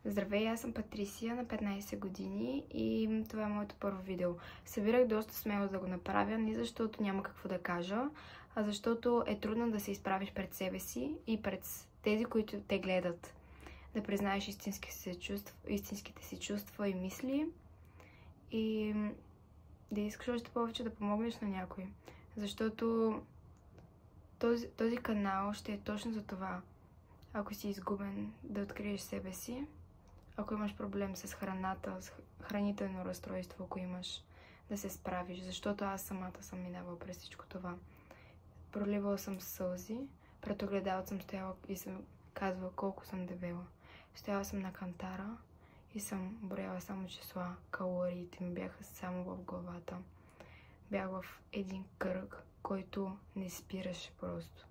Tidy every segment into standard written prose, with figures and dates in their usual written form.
Здравей, аз съм Патрисия, на 15 години и това е моето първо видео. Събирах доста смело да го направя, не защото няма какво да кажа, а защото е трудно да се изправиш пред себе си и пред тези, които те гледат. Да признаеш истинските си чувства и мисли и да искаш още повече да помогнеш на някой. Защото този канал ще е точно за това. Ако си изгубен, да откриеш себе си. Ако имаш проблем с храната, с хранително разстройство, ако имаш, да се справиш. Защото аз самата съм минавала през всичко това. Проливала съм сълзи, пред огледалът съм стояла и съм казвала колко съм дебела. Стояла съм на кантара и съм брояла само числа. Калориите ми бяха само в главата. Бях в един кръг, който не спираше просто.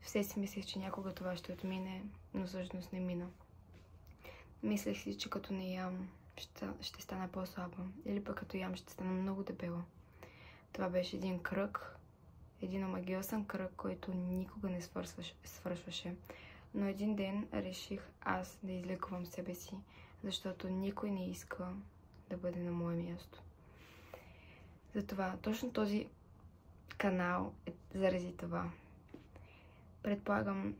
Все си мислех, че някога това ще отмине, но всъщност не мина. Мислех си, че като не ям, ще стана по-слаба. Или пък като ям, ще стана много дебела. Това беше един кръг, един омагьосан кръг, който никога не свършваше. Но един ден реших аз да излекувам себе си, защото никой не иска да бъде на мое място. Затова точно този канал е заради това. Предполагам,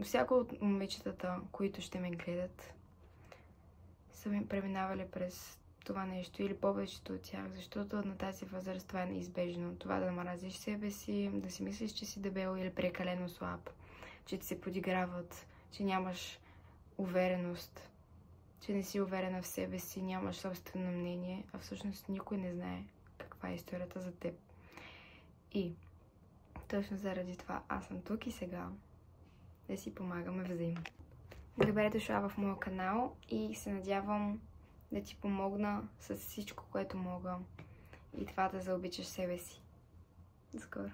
всяко от момичетата, които ще ме гледат, са ми преминавали през това нещо или повечето от тях, защото на тази възраст това е неизбежно. Това да мразиш себе си, да си мислиш, че си дебел или прекалено слаб, че ти се подиграват, че нямаш увереност, че не си уверена в себе си, нямаш собствено мнение, а всъщност никой не знае каква е историята за теб. И точно заради това аз съм тук и сега да си помагаме взаимно. Добре дошла в моя канал и се надявам да ти помогна с всичко, което мога и това да заобичаш себе си. До скоро!